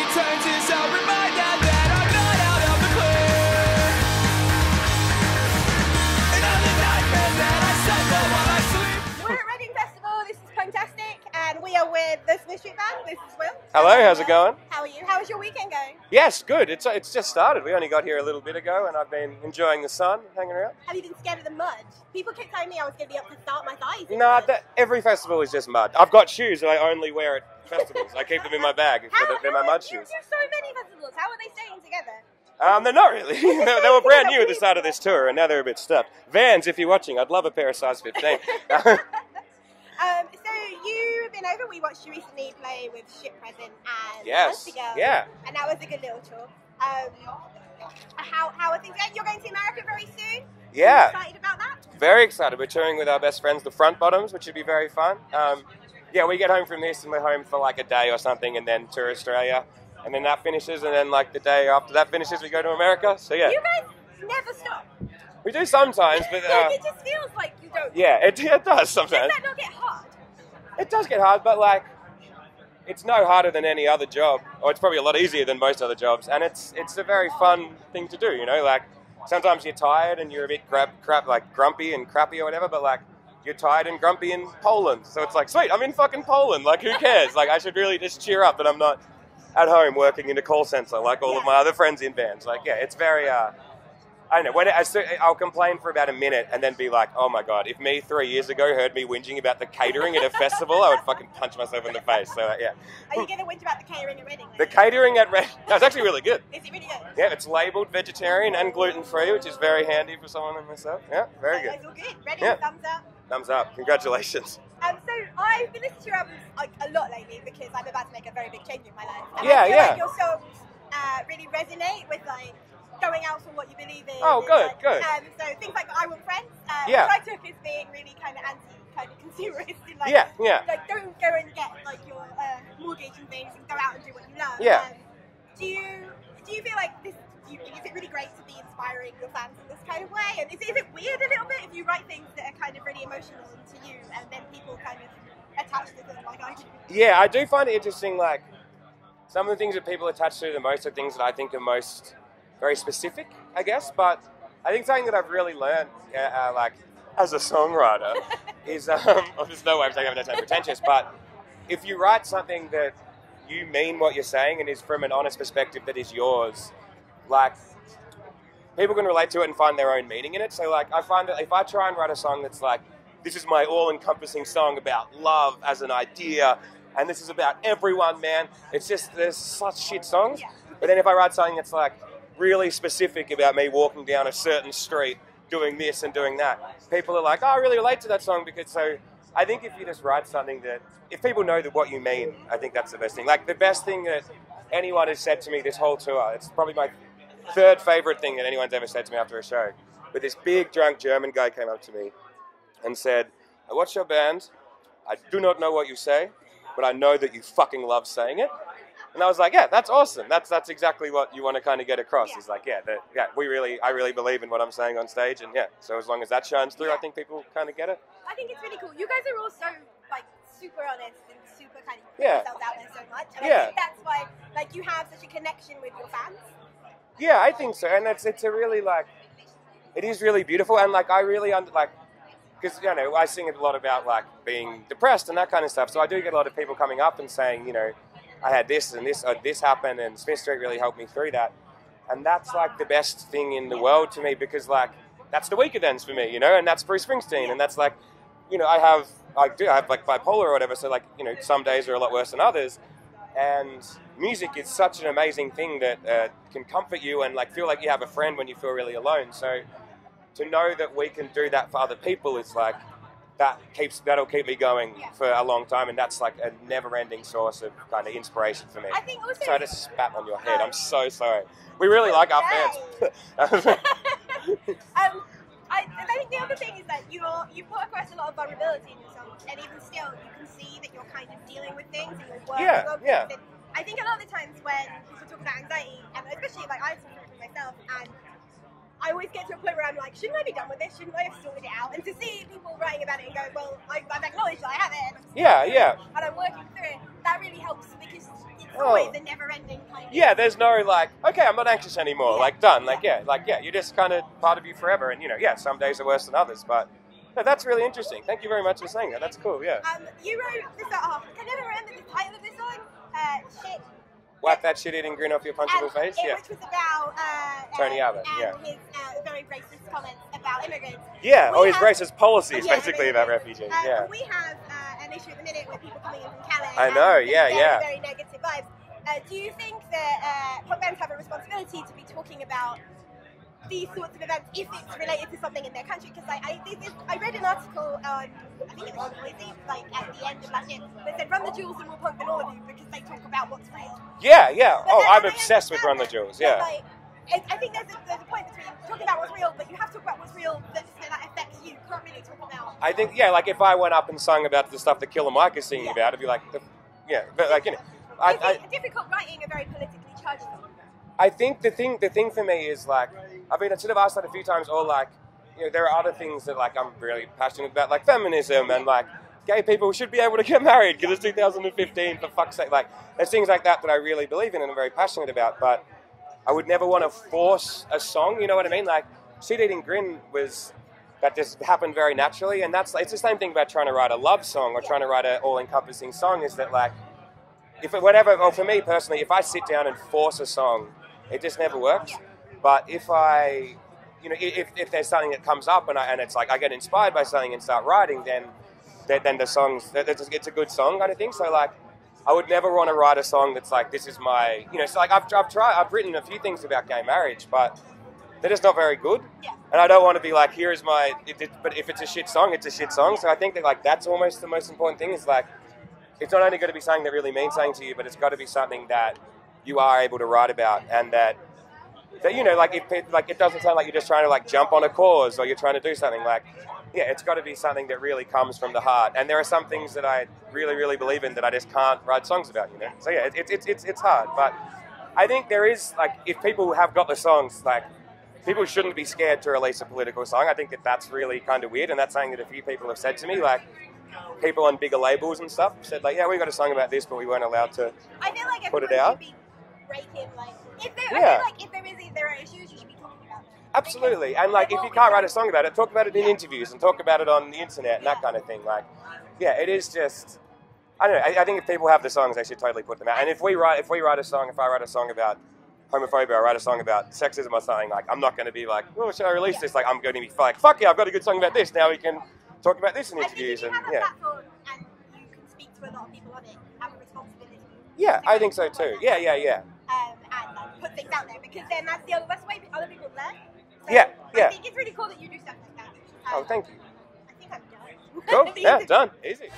returns is a reminder that I'm not out of the clear. And all the nightmares that I suffer while I sleep. We're at Reading Festival. This is Punktastic, and we are with the Smith Street Band. This is Will. Hello, how's it going? How are you? How was your weekend going? Yes, good. It's just started. We only got here a little bit ago, and I've been enjoying the sun, hanging around. Have you been scared of the mud? People kept telling me I was going to be able to start my thighs. Nah, every festival is just mud. I've got shoes that I only wear at festivals. I keep them in my bag. They're my mud You shoes. do so many festivals. How are they staying together? They're not really. they were brand new at the start of this tour, and now they're a bit stuffed. Vans, if you're watching, I'd love a pair of size 15. So you've been over. We watched you recently play with Ship Present and Yes, Monster Girl. yeah. And that was a good little tour. How are things going? You're going to America very soon? Yeah. Are you excited about that? Very excited. We're touring with our best friends, the Front Bottoms, which should be very fun. Yeah, we get home from this, and we're home for like a day or something, and then tour Australia. And then that finishes, and then like the day after that finishes, we go to America. So yeah. You guys never stop. We do sometimes, but It just feels like you don't. yeah, it does sometimes. Does that not get hard? It does get hard, but like, it's no harder than any other job, or it's probably a lot easier than most other jobs, and it's a very fun thing to do, you know. Like, sometimes you're tired and you're a bit grumpy and crappy or whatever, but like, you're tired and grumpy in Poland, so it's like, sweet, I'm in fucking Poland. Like, who cares? Like, I should really just cheer up that I'm not at home working in a call center like all of my other friends in bands. Like, yeah, it's very. I don't know, I'll complain for about a minute and then be like, oh my god, if me 3 years ago heard me whinging about the catering at a festival, I would fucking punch myself in the face. So, yeah. Are you going to whinge about the catering at Reading? The catering at Reading, no, it's actually really good. Is it really good? Yeah, it's labelled vegetarian and gluten-free, which is very handy for someone like myself. Yeah, very good. It's all good. Reading, Yeah. thumbs up. Thumbs up. Congratulations. So I've been listening to your albums like, a lot lately because I'm about to make a very big change in my life. And Yeah, I feel yeah. like your songs really resonate with like going out for what you believe in. Oh, and, good, like, good. So things like I Want Friends, Yeah. which I took as being really kind of consumerist. And, like, Yeah, yeah. Like don't go and get like your mortgage and things and go out and do what you love. Yeah. Do you feel like this? Is it really great to be inspiring your fans in this kind of way? And is it weird a little bit if you write things that are kind of really emotional to you and then people kind of attach to them like I do? Yeah, I do find it interesting, like, some of the things that people attach to the most are things that I think are most very specific, I guess, but I think something that I've really learned, like, as a songwriter, is, there's no way I'm saying I'm not pretentious, but if you write something that you mean what you're saying and is from an honest perspective that is yours, like, people can relate to it and find their own meaning in it. So, like, I find that if I try and write a song that's like, this is my all-encompassing song about love as an idea, and this is about everyone, man, it's just, there's such shit songs. But then if I write something that's like really specific about me walking down a certain street, doing this and doing that, people are like, oh, I really relate to that song. Because so I think if you just write something that, if people know that what you mean, I think that's the best thing. Like, the best thing that anyone has said to me this whole tour, it's probably my third favourite thing that anyone's ever said to me after a show. But this big drunk German guy came up to me and said, I watch your band, I do not know what you say, but I know that you fucking love saying it. And I was like, yeah, that's awesome. That's exactly what you want to kind of get across. Is like, I really believe in what I'm saying on stage, and yeah, so as long as that shines through, I think people kind of get it. I think it's really cool. You guys are also like super honest and super kind of put Yeah. yourselves out there so much. And Yeah. I think that's why like you have such a connection with your fans. Yeah, I think so, and it's a really, like, it is really beautiful, and like I really because, you know, I sing a lot about like being depressed and that kind of stuff, so I do get a lot of people coming up and saying, you know, I had this and this, or this happened, and Smith Street really helped me through that, and that's like the best thing in the world to me, because like that's the weekends for me, you know, and that's Bruce Springsteen, and that's like, you know, I have like bipolar or whatever, so like, you know, some days are a lot worse than others. And music is such an amazing thing that can comfort you and like feel like you have a friend when you feel really alone. So to know that we can do that for other people is like, that'll keep me going for a long time, and that's like a never-ending source of kind of inspiration for me. I think also. Sorry to spat on your head. I'm so sorry. We really like our fans. I think the other thing is that you put across a lot of vulnerability in your songs, and even still, you can see that you're kind of dealing with things and you're working on things. And I think a lot of the times when people talk about anxiety, and especially like I suffer from myself, and I always get to a point where I'm like, shouldn't I be done with this? Shouldn't I have sorted it out? And to see people writing about it and go, well, I've acknowledged that I have it. And I'm working through it. That really helps because it's always a never-ending kind of... Yeah, there's no like, okay, I'm not anxious anymore, Yeah. like done, like you're just kind of part of you forever, and some days are worse than others, but no, that's really interesting. Thank you very much for saying that. That's cool. Yeah. You wrote this song. I never remember the title of this song. Shit. Wipe that shit-eating grin off your punchable face. Yeah. Which was about Tony Abbott. and his very racist comments about immigrants. Yeah, or his racist policies, basically, about refugees. Yeah. We have an issue at the minute with people coming in from Calais. I know. Yeah. Very negative vibes. Do you think that pop bands have a responsibility to be talking about these sorts of events if it's related to something in their country? Because I read an article on, I think it was on Noisy, like at the end of last year, that said, "Run the Jewels and we'll punk the all of you," because they talk about what's real. Yeah. But Oh, I'm I obsessed with Run the Jewels. Yeah. Like, I think there's a point between talking about what's real, but you have to talk about what's real that affects you. You can't really talk about... I think, like if I went up and sung about the stuff that Killer Mike is singing about, it'd be like, but like, difficult writing a very politically charged song. I think the thing for me is like, I've been sort of asked that a few times, or like, there are other things that like I'm really passionate about, like feminism and like gay people should be able to get married because it's 2015, for fuck's sake. Like, there's things like that I really believe in and I'm very passionate about, but I would never want to force a song, you know what I mean? Like, Shit Eating Grin that just happened very naturally, and it's the same thing about trying to write a love song or trying to write an all-encompassing song, is that like, for me personally, if I sit down and force a song, it just never works. But if I, if there's something that comes up and it's like I get inspired by something and start writing, then the songs, it's a good song kind of thing. So like, I would never want to write a song that's like, this is my, so like I've written a few things about gay marriage, but they're just not very good. Yeah. And I don't want to be like, here is my, but if it's a shit song, it's a shit song. So I think that like, that's almost the most important thing, is like, it's not only got to be something that really means something to you, but it's got to be something that you are able to write about, and that like it doesn't sound like you're just trying to like jump on a cause or you're trying to do something. Like, it's got to be something that really comes from the heart. And there are some things that I really, really believe in that I just can't write songs about, So yeah, it's hard, but I think there is like, if people have got the songs, like, people shouldn't be scared to release a political song. I think that's really kind of weird, and that's something that a few people have said to me, like people on bigger labels and stuff said like, yeah, we got a song about this, but we weren't allowed to put it out. Breaking, like, I feel like if there are issues, you should be talking about them. Absolutely, and like if you can't write a song about it, talk about it in interviews and talk about it on the internet and that kind of thing. Like, it is just, I don't know. I think if people have the songs, they should totally put them out. And if I write a song about homophobia, or write a song about sexism or something, like, I'm not going to be like, oh, should I release this? Like, I'm going to be like, fuck yeah, I've got a good song about this. Now we can talk about this in interviews. I think if you have a platform and you can speak to a lot of people on it, have a responsibility. Yeah, I think so too. Yeah. And like, put things out there, because then that's the way other people learn. So Yeah. I think it's really cool that you do stuff like that. Oh, thank you. I think I'm done. Cool. Yeah, done. Easy.